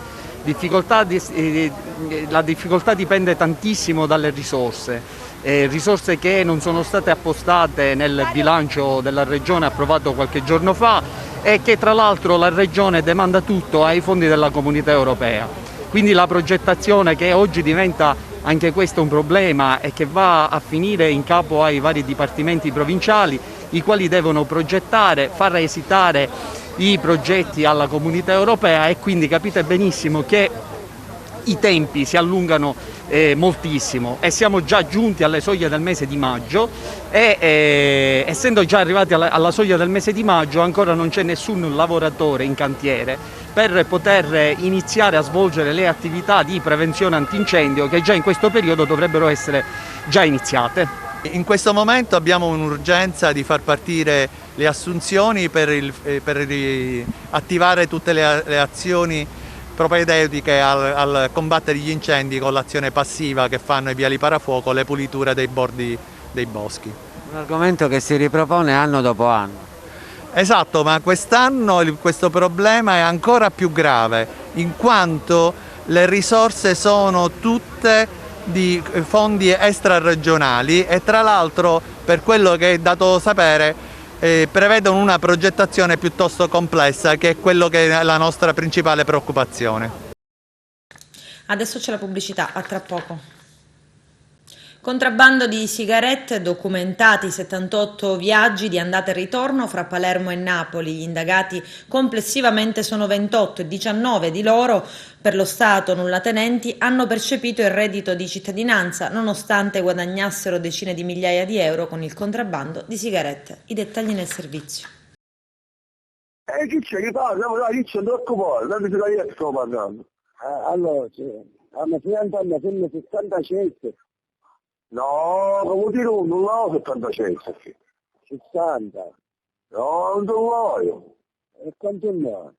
La difficoltà dipende tantissimo dalle risorse. Risorse che non sono state appostate nel bilancio della Regione approvato qualche giorno fa e che tra l'altro la Regione demanda tutto ai fondi della Comunità Europea. Quindi la progettazione, che oggi diventa anche questo un problema e che va a finire in capo ai vari dipartimenti provinciali, i quali devono progettare, far esitare i progetti alla Comunità Europea, e quindi capite benissimo che i tempi si allungano moltissimo e siamo già giunti alle soglie del mese di maggio e essendo già arrivati alla soglia del mese di maggio ancora non c'è nessun lavoratore in cantiere per poter iniziare a svolgere le attività di prevenzione antincendio che già in questo periodo dovrebbero essere già iniziate. In questo momento abbiamo un'urgenza di far partire le assunzioni per attivare tutte le azioni propedeutiche al combattere gli incendi con l'azione passiva che fanno i viali parafuoco, le puliture dei bordi dei boschi. Un argomento che si ripropone anno dopo anno. Esatto, ma quest'anno questo problema è ancora più grave, in quanto le risorse sono tutte di fondi extraregionali e tra l'altro, per quello che è dato sapere, prevedono una progettazione piuttosto complessa, che è quello che è la nostra principale preoccupazione. Adesso c'è la pubblicità, a tra poco. Contrabbando di sigarette, documentati 78 viaggi di andata e ritorno fra Palermo e Napoli. Gli indagati complessivamente sono 28 e 19 di loro, per lo Stato nullatenenti, hanno percepito il reddito di cittadinanza nonostante guadagnassero decine di migliaia di euro con il contrabbando di sigarette. I dettagli nel servizio. Chi c'è che parla? Chi c'è troppo poco? Da che sto parlando? Allora, hanno 60 anni, sono 67. No, come dire, non ho 77. 60. No, non te voglio. E quanto no?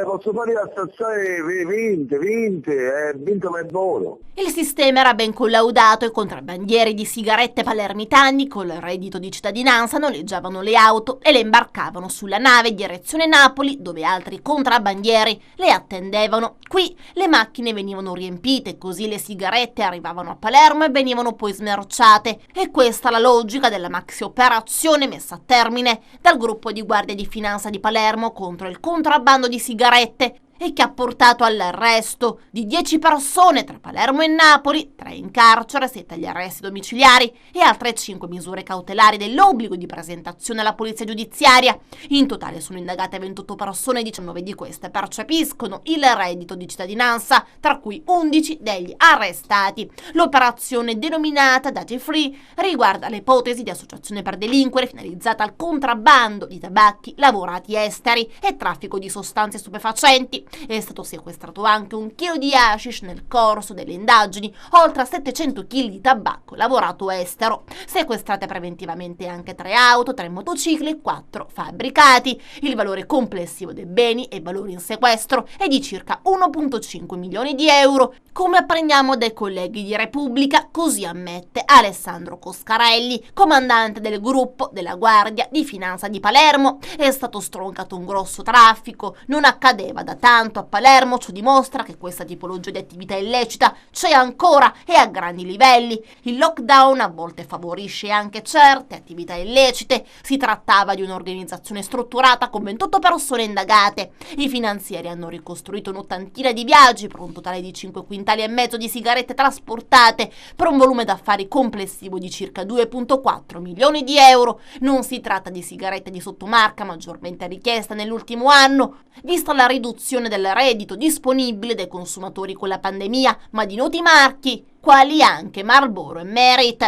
Posso fare a stazzare 20 per buono. Il sistema era ben collaudato e contrabbandieri di sigarette palermitani col reddito di cittadinanza noleggiavano le auto e le imbarcavano sulla nave direzione Napoli, dove altri contrabbandieri le attendevano. Qui le macchine venivano riempite, così le sigarette arrivavano a Palermo e venivano poi smerciate. E questa la logica della maxi operazione messa a termine dal gruppo di Guardia di Finanza di Palermo contro il contrabbando di sigarette, e che ha portato all'arresto di 10 persone tra Palermo e Napoli, 3 in carcere, 7 agli arresti domiciliari e altre 5 misure cautelari dell'obbligo di presentazione alla polizia giudiziaria. In totale sono indagate 28 persone, 19 di queste percepiscono il reddito di cittadinanza, tra cui 11 degli arrestati. L'operazione, denominata Dati Free, riguarda l'ipotesi di associazione per delinquere finalizzata al contrabbando di tabacchi lavorati esteri e traffico di sostanze stupefacenti. È stato sequestrato anche 1 chilo di hashish nel corso delle indagini, oltre a 700 kg di tabacco lavorato estero. Sequestrate preventivamente anche 3 auto, 3 motocicli e 4 fabbricati. Il valore complessivo dei beni e valori in sequestro è di circa 1,5 milioni di euro. Come apprendiamo dai colleghi di Repubblica, così ammette Alessandro Coscarelli, comandante del gruppo della Guardia di Finanza di Palermo. È stato stroncato un grosso traffico, non accadeva da tanto a Palermo, ciò dimostra che questa tipologia di attività illecita c'è ancora e a grandi livelli. Il lockdown a volte favorisce anche certe attività illecite. Si trattava di un'organizzazione strutturata con 28 persone indagate. I finanzieri hanno ricostruito un'ottantina di viaggi per un totale di 5 quintali e mezzo di sigarette trasportate per un volume d'affari complessivo di circa 2,4 milioni di euro. Non si tratta di sigarette di sottomarca maggiormente richiesta nell'ultimo anno, vista la riduzione del reddito disponibile dai consumatori con la pandemia, ma di noti marchi, quali anche Marlboro e Merit.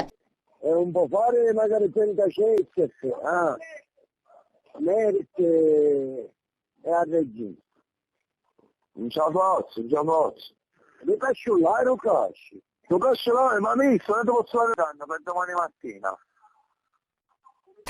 È un po' fare magari 37, Merit e a regime. Non ce la faccio. Lo cascio là, lo casci. Lo cascio là, ma misto, non ti posso fare danno per domani mattina.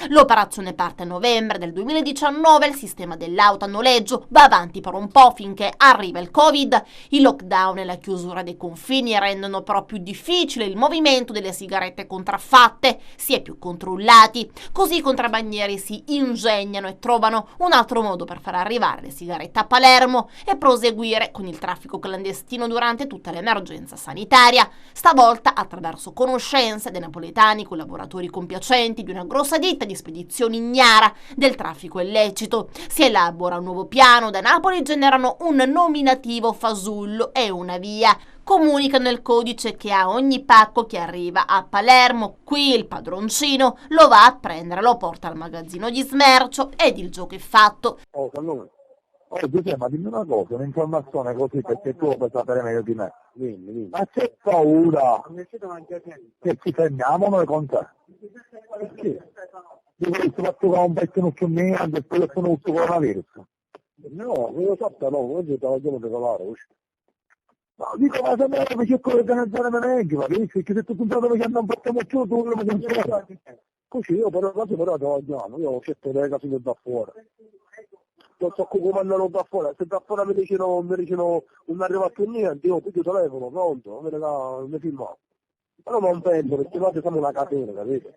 L'operazione parte a novembre del 2019, il sistema dell'auto a noleggio va avanti per un po' finché arriva il Covid. Il lockdown e la chiusura dei confini rendono però più difficile il movimento delle sigarette contraffatte, si è più controllati, così i contrabbandieri si ingegnano e trovano un altro modo per far arrivare le sigarette a Palermo e proseguire con il traffico clandestino durante tutta l'emergenza sanitaria, stavolta attraverso conoscenze dei napoletani collaboratori compiacenti di una grossa ditta di spedizioni ignara del traffico illecito. Si elabora un nuovo piano, da Napoli generano un nominativo fasullo e una via. Comunicano il codice che a ogni pacco che arriva a Palermo, qui il padroncino lo va a prendere, lo porta al magazzino di smercio ed il gioco è fatto. Giuseppe, ma dimmi una cosa, un'informazione così perché tu lo puoi sapere meglio di me. Ma c'è paura che ci fermiamo noi con te? Perché? Io ho fatto con un vecchio più mio e poi sono un coronavirus. No, io so no, oggi te la devo regolare. Ma dico, ma se mi cerco di organizzare meglio, capisci? Che se tu puntato mi hanno un po' più, tu non mi funziona. Così io però te la vogliamo, io ho scelto le case da fuori. Non so come andare da fuori, se da fuori mi dicono non arriva più niente, io piglio il telefono, pronto, mi filmavo. Però non penso, perché noi siamo una catena, capito?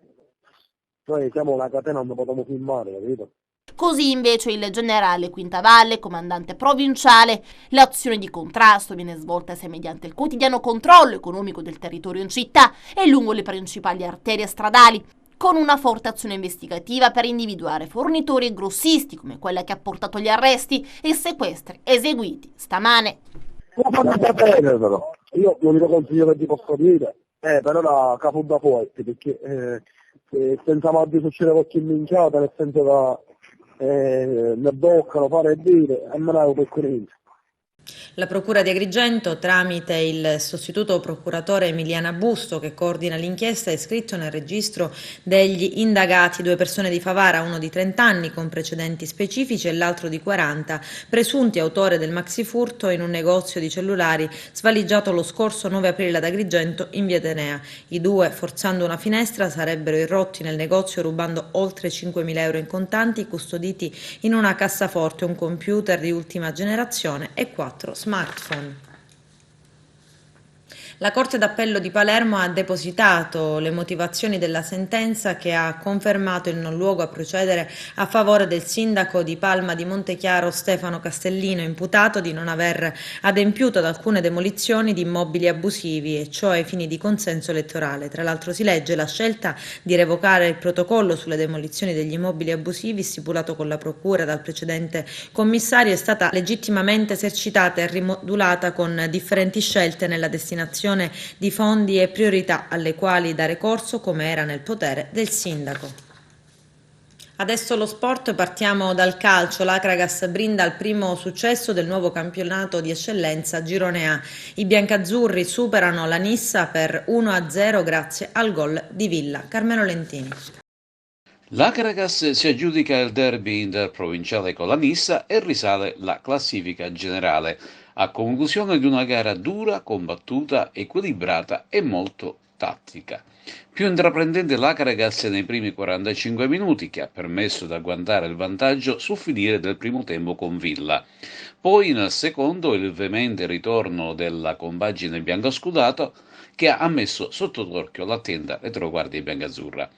Noi siamo una catena, non possiamo filmare, capito? Così invece il generale Quintavalle, comandante provinciale, l'azione di contrasto viene svolta sia mediante il quotidiano controllo economico del territorio in città e lungo le principali arterie stradali, con una forte azione investigativa per individuare fornitori e grossisti come quella che ha portato agli arresti e sequestri eseguiti stamane. Lo fanno sapere però, io l'unico consiglio che ti posso dire è però la capo da forte, perché senza mai succedere qualche minchiata, nel senso che ne boccano, fare e dire, e me l'avevo per cominciare. La Procura di Agrigento, tramite il sostituto procuratore Emiliana Busto, che coordina l'inchiesta, ha iscritto nel registro degli indagati 2 persone di Favara, uno di 30 anni con precedenti specifici e l'altro di 40, presunti autori del maxifurto in un negozio di cellulari svaligiato lo scorso 9 aprile ad Agrigento in via Atenea. I 2, forzando una finestra, sarebbero irrotti nel negozio rubando oltre 5.000 euro in contanti custoditi in una cassaforte, un computer di ultima generazione e 4 smartphone. La Corte d'Appello di Palermo ha depositato le motivazioni della sentenza che ha confermato il non luogo a procedere a favore del sindaco di Palma di Montechiaro Stefano Castellino, imputato di non aver adempiuto ad alcune demolizioni di immobili abusivi, e ciò ai fini di consenso elettorale. Tra l'altro si legge: la scelta di revocare il protocollo sulle demolizioni degli immobili abusivi stipulato con la Procura dal precedente commissario è stata legittimamente esercitata e rimodulata con differenti scelte nella destinazione di fondi e priorità alle quali dare corso, come era nel potere del sindaco. Adesso lo sport, partiamo dal calcio. L'Acragas brinda al primo successo del nuovo campionato di eccellenza Girone A. I biancazzurri superano la Nissa per 1-0 grazie al gol di Villa. Carmelo Lentini. L'Acragas si aggiudica il derby interprovinciale con la Nissa e risale la classifica generale, a conclusione di una gara dura, combattuta, equilibrata e molto tattica. Più intraprendente l'Acragas nei primi 45 minuti, che ha permesso di agguantare il vantaggio sul finire del primo tempo con Villa. Poi nel secondo il veemente ritorno della compagine biancoscudato, che ha messo sotto torchio l'attenta retroguardia biancazzurra.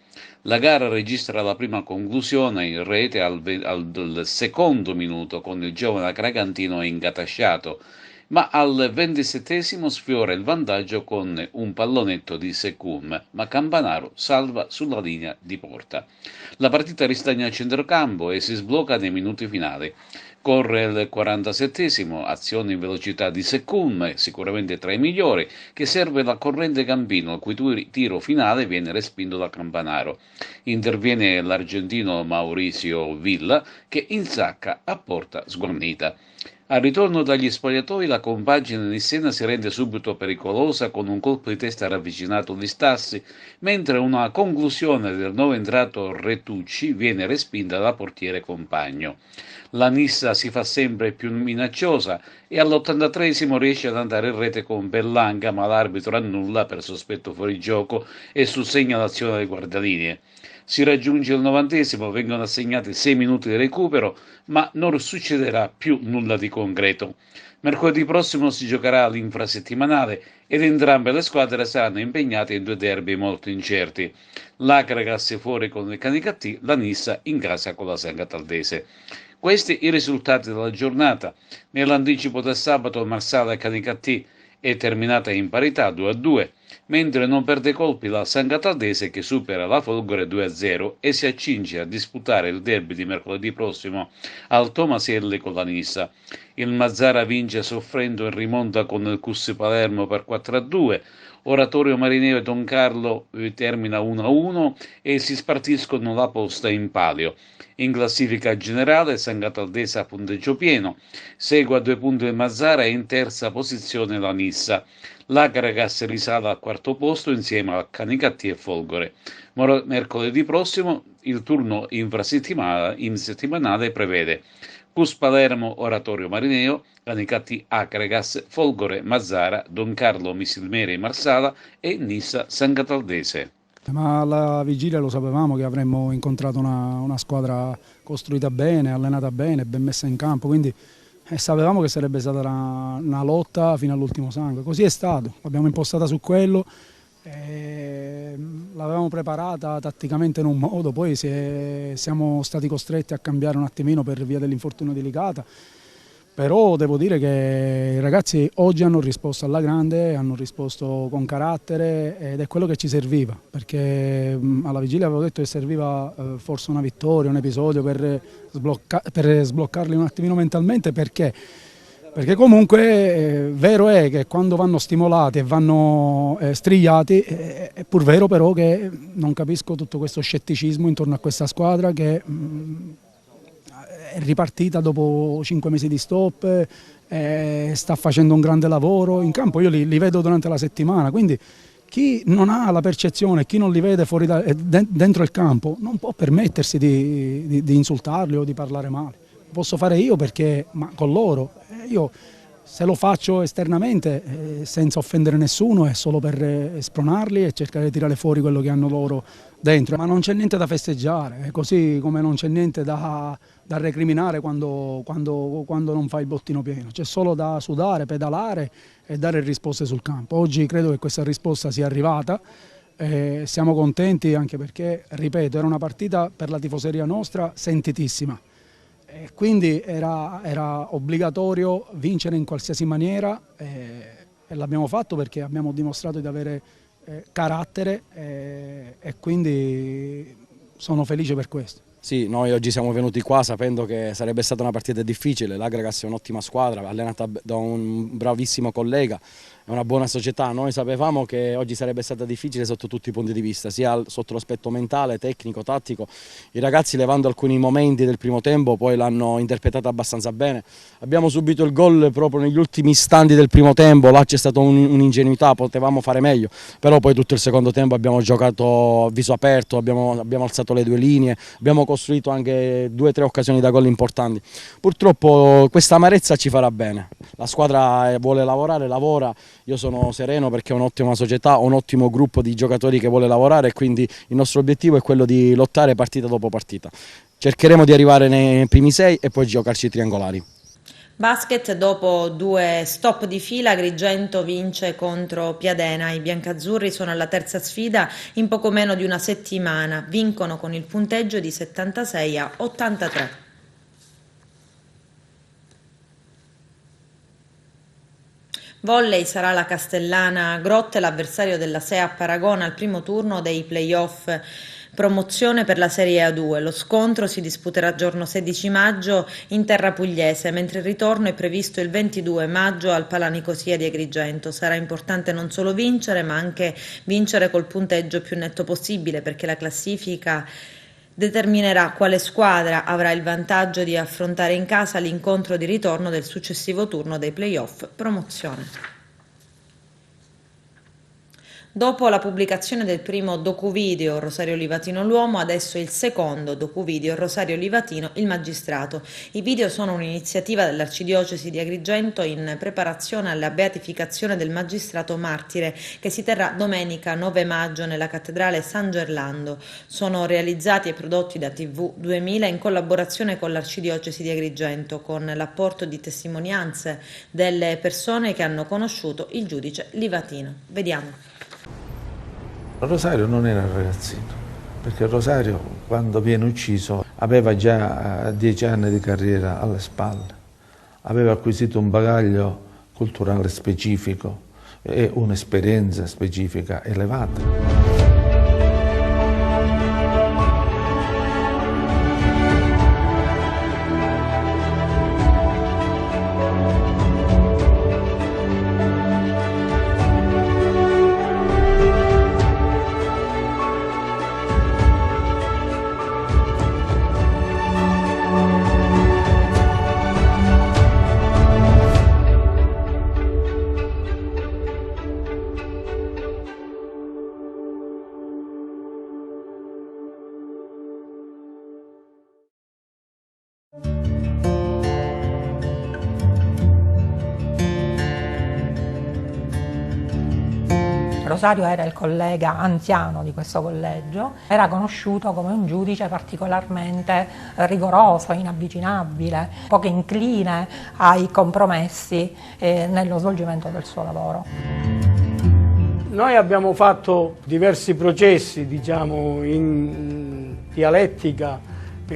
La gara registra la prima conclusione in rete al secondo minuto con il giovane acragantino ingatasciato, ma al 27esimo sfiora il vantaggio con un pallonetto di Secum, ma Campanaro salva sulla linea di porta. La partita ristagna a centrocampo e si sblocca nei minuti finali. Corre il 47esimo, azione in velocità di Secum, sicuramente tra i migliori, che serve la corrente Campino, il cui tiro finale viene respinto da Campanaro. Interviene l'argentino Mauricio Villa, che insacca a porta sguarnita. Al ritorno dagli spogliatoi la compagine nissena si rende subito pericolosa con un colpo di testa ravvicinato di Stassi, mentre una conclusione del nuovo entrato Retucci viene respinta dal portiere compagno. La Nissa si fa sempre più minacciosa e all'83esimo riesce ad andare in rete con Berlanga, ma l'arbitro annulla per sospetto fuorigioco e sussegna l'azione delle guardalinee. Si raggiunge il 90°, vengono assegnati 6 minuti di recupero, ma non succederà più nulla di concreto. Mercoledì prossimo si giocherà l'infrasettimanale ed entrambe le squadre saranno impegnate in 2 derby molto incerti. L'Akragas fuori con il Canicattì, la Nissa in casa con la San Cataldese. Questi i risultati della giornata. Nell'anticipo del sabato Marsala e Canicattì è terminata in parità 2-2, mentre non perde colpi la San Cataldese che supera la Folgore 2-0 e si accinge a disputare il derby di mercoledì prossimo al Tomaselli con la Nissa. Il Mazzara vince soffrendo in rimonta con il Cussi Palermo per 4-2, Oratorio Marineo e Don Carlo termina 1-1 e si spartiscono la posta in palio. In classifica generale San Cataldese a punteggio pieno, segue a 2 punti il Mazzara e in terza posizione la Nissa. L'Akragas risale al 4° posto insieme a Canicattì e Folgore. Mercoledì prossimo il turno infrasettimanale prevede Cus Palermo, Oratorio Marineo, Canicattì Akragas, Folgore Mazzara, Don Carlo Misilmere Marsala e Nissa San Cataldese. Ma alla vigilia lo sapevamo che avremmo incontrato una squadra costruita bene, allenata bene, ben messa in campo, quindi sapevamo che sarebbe stata una lotta fino all'ultimo sangue. Così è stato, l'abbiamo impostata su quello, l'avevamo preparata tatticamente in un modo, poi siamo stati costretti a cambiare un attimino per via dell'infortunio di Licata. Però devo dire che i ragazzi oggi hanno risposto alla grande, hanno risposto con carattere ed è quello che ci serviva, perché alla vigilia avevo detto che serviva forse una vittoria, un episodio per sbloccarli un attimino mentalmente, perché comunque vero è che quando vanno stimolati e vanno strigliati, è pur vero però che non capisco tutto questo scetticismo intorno a questa squadra che è ripartita dopo 5 mesi di stop, sta facendo un grande lavoro in campo, io li vedo durante la settimana, quindi chi non ha la percezione, chi non li vede fuori dentro il campo non può permettersi di insultarli o di parlare male. Lo posso fare io perché, ma con loro, io se lo faccio esternamente senza offendere nessuno è solo per spronarli e cercare di tirare fuori quello che hanno loro dentro, ma non c'è niente da festeggiare, così come non c'è niente da recriminare quando non fai il bottino pieno, c'è solo da sudare, pedalare e dare risposte sul campo. Oggi credo che questa risposta sia arrivata, siamo contenti anche perché, ripeto, era una partita per la tifoseria nostra sentitissima. E quindi era obbligatorio vincere in qualsiasi maniera e l'abbiamo fatto perché abbiamo dimostrato di avere carattere e quindi sono felice per questo. Sì, noi oggi siamo venuti qua sapendo che sarebbe stata una partita difficile, l'Akragas è un'ottima squadra, allenata da un bravissimo collega, è una buona società, noi sapevamo che oggi sarebbe stata difficile sotto tutti i punti di vista, sia sotto l'aspetto mentale, tecnico, tattico. I ragazzi, levando alcuni momenti del primo tempo, poi l'hanno interpretata abbastanza bene. Abbiamo subito il gol proprio negli ultimi istanti del primo tempo, là c'è stata un'ingenuità, potevamo fare meglio, però poi tutto il secondo tempo abbiamo giocato a viso aperto, abbiamo alzato le 2 linee, abbiamo costruito anche 2 o 3 occasioni da gol importanti. Purtroppo questa amarezza ci farà bene, la squadra vuole lavorare, lavora. Io sono sereno perché è un'ottima società, un ottimo gruppo di giocatori che vuole lavorare e quindi il nostro obiettivo è quello di lottare partita dopo partita. Cercheremo di arrivare nei primi 6 e poi giocarci i triangolari. Basket, dopo 2 stop di fila, Agrigento vince contro Piadena. I biancazzurri sono alla terza sfida in poco meno di una settimana. Vincono con il punteggio di 76-83. Volley sarà la Castellana Grotte l'avversario della SEA Paragona al primo turno dei playoff promozione per la Serie A2. Lo scontro si disputerà giorno 16 maggio in terra pugliese, mentre il ritorno è previsto il 22 maggio al Palanicosia di Agrigento. Sarà importante non solo vincere, ma anche vincere col punteggio più netto possibile, perché la classifica determinerà quale squadra avrà il vantaggio di affrontare in casa l'incontro di ritorno del successivo turno dei playoff promozione. Dopo la pubblicazione del primo docuvideo Rosario Livatino l'uomo, adesso il secondo docuvideo Rosario Livatino il magistrato. I video sono un'iniziativa dell'Arcidiocesi di Agrigento in preparazione alla beatificazione del magistrato martire che si terrà domenica 9 maggio nella cattedrale San Gerlando. Sono realizzati e prodotti da TV 2000 in collaborazione con l'Arcidiocesi di Agrigento, con l'apporto di testimonianze delle persone che hanno conosciuto il giudice Livatino. Vediamo. Rosario non era un ragazzino, perché Rosario quando viene ucciso aveva già 10 anni di carriera alle spalle, aveva acquisito un bagaglio culturale specifico e un'esperienza specifica elevata. Rosario era il collega anziano di questo collegio, era conosciuto come un giudice particolarmente rigoroso, inavvicinabile, poco incline ai compromessi nello svolgimento del suo lavoro. Noi abbiamo fatto diversi processi, diciamo, in dialettica,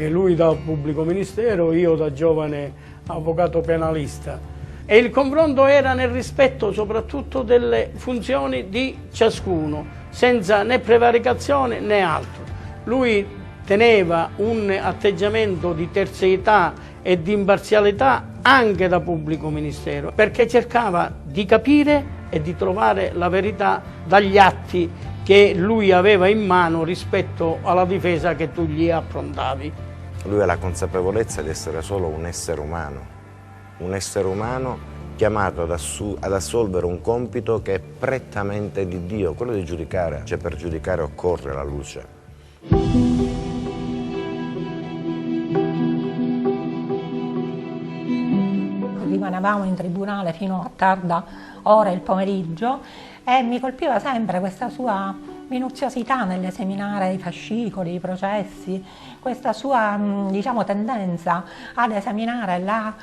lui da pubblico ministero, io da giovane avvocato penalista. E il confronto era nel rispetto soprattutto delle funzioni di ciascuno, senza né prevaricazione né altro. Lui teneva un atteggiamento di terzietà e di imparzialità anche da pubblico ministero, perché cercava di capire e di trovare la verità dagli atti che lui aveva in mano rispetto alla difesa che tu gli approntavi. Lui ha la consapevolezza di essere solo un essere umano chiamato ad assolvere un compito che è prettamente di Dio, quello di giudicare, cioè per giudicare occorre la luce. Rimanevamo in tribunale fino a tarda ora il pomeriggio e mi colpiva sempre questa sua minuziosità nell'esaminare i fascicoli, i processi, questa sua diciamo, tendenza ad esaminare la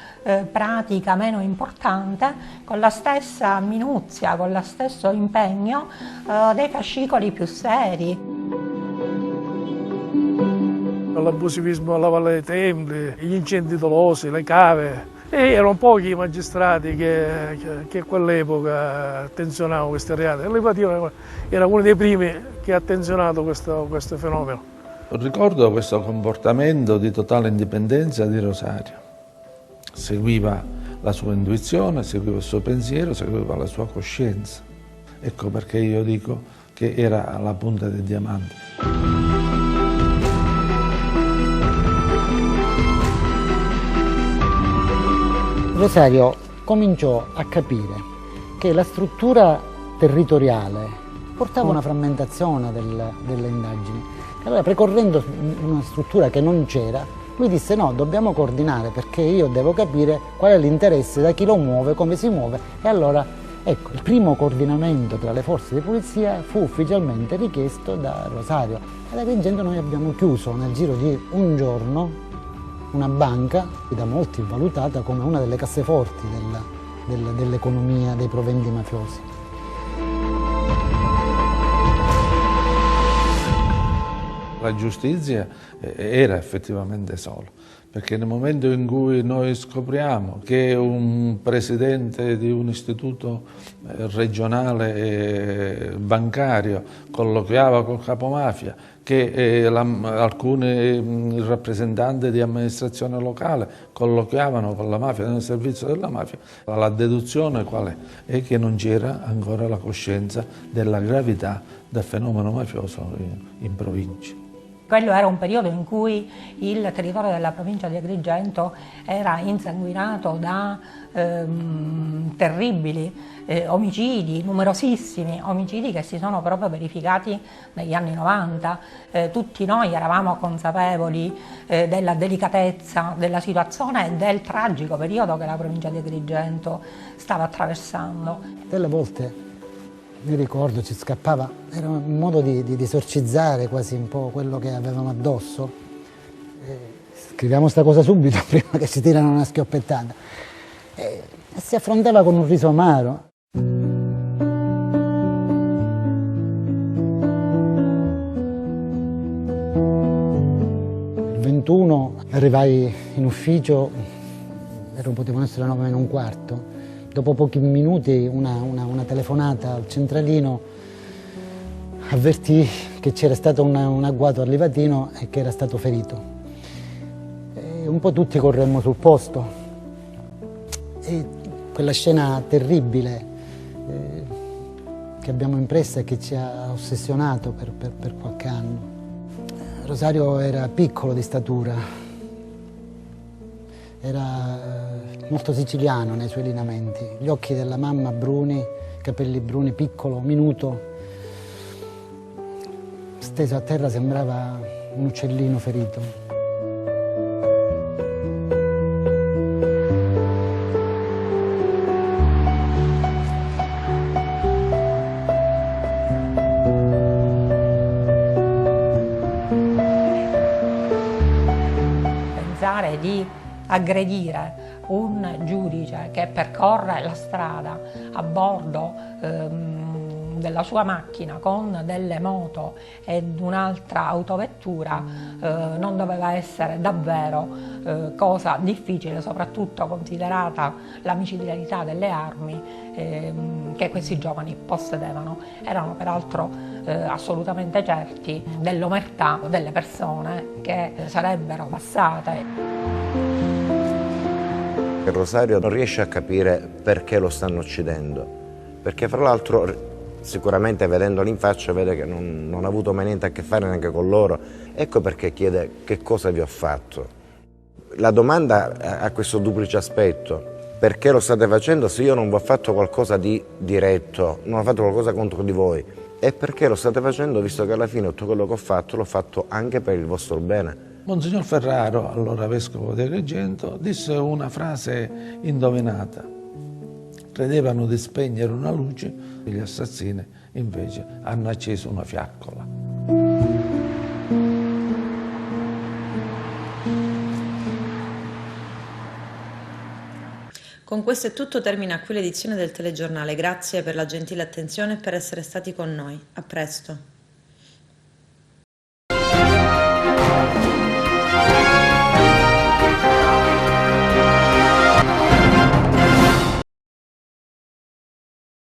pratica meno importante con la stessa minuzia, con lo stesso impegno dei fascicoli più seri. L'abusivismo alla Valle dei Templi, gli incendi dolosi, le cave. E erano pochi i magistrati che a quell'epoca attenzionavano questi reati. Livatino era uno dei primi che ha attenzionato questo fenomeno. Ricordo questo comportamento di totale indipendenza di Rosario. Seguiva la sua intuizione, seguiva il suo pensiero, seguiva la sua coscienza. Ecco perché io dico che era alla punta del diamante. Rosario cominciò a capire che la struttura territoriale portava una frammentazione delle indagini. Allora, precorrendo una struttura che non c'era, lui disse no, dobbiamo coordinare perché io devo capire qual è l'interesse, da chi lo muove, come si muove. E allora, ecco, il primo coordinamento tra le forze di polizia fu ufficialmente richiesto da Rosario. Ad Agrigento noi abbiamo chiuso nel giro di un giorno una banca da molti valutata come una delle casseforti dell'economia dei proventi mafiosi. La giustizia era effettivamente solo, perché nel momento in cui noi scopriamo che un presidente di un istituto regionale bancario colloquiava col capomafia, che alcuni rappresentanti di amministrazione locale colloquiavano con la mafia nel servizio della mafia, la deduzione qual è? È che non c'era ancora la coscienza della gravità del fenomeno mafioso in provincia. Quello era un periodo in cui il territorio della provincia di Agrigento era insanguinato da terribili omicidi, numerosissimi omicidi che si sono proprio verificati negli anni 90. Tutti noi eravamo consapevoli della delicatezza della situazione e del tragico periodo che la provincia di Agrigento stava attraversando. Delle volte mi ricordo ci scappava, era un modo di esorcizzare quasi un po' quello che avevamo addosso. Scriviamo sta cosa subito prima che ci tirano una schioppettata. E si affrontava con un riso amaro. Il 21 arrivai in ufficio, potevano essere le 9:15. Dopo pochi minuti una telefonata al centralino avvertì che c'era stato un agguato al Livatino e che era stato ferito. E un po' tutti corremmo sul posto e quella scena terribile che abbiamo impressa e che ci ha ossessionato per qualche anno. Rosario era piccolo di statura, era molto siciliano nei suoi lineamenti, gli occhi della mamma bruni, capelli bruni, piccolo, minuto, steso a terra sembrava un uccellino ferito. Pensare di aggredire un giudice che percorre la strada a bordo della sua macchina con delle moto ed un'altra autovettura non doveva essere davvero cosa difficile, soprattutto considerata la micidialità delle armi che questi giovani possedevano. Erano peraltro assolutamente certi dell'omertà delle persone che sarebbero passate. Rosario non riesce a capire perché lo stanno uccidendo, perché fra l'altro sicuramente vedendolo in faccia vede che non ha avuto mai niente a che fare neanche con loro. Ecco perché chiede che cosa vi ho fatto. La domanda ha questo duplice aspetto: perché lo state facendo se io non vi ho fatto qualcosa di diretto, non ho fatto qualcosa contro di voi, e perché lo state facendo visto che alla fine tutto quello che ho fatto l'ho fatto anche per il vostro bene. Monsignor Ferraro, allora vescovo di Agrigento, disse una frase indovinata: credevano di spegnere una luce, gli assassini invece hanno acceso una fiaccola. Con questo è tutto, termina qui l'edizione del telegiornale. Grazie per la gentile attenzione e per essere stati con noi. A presto.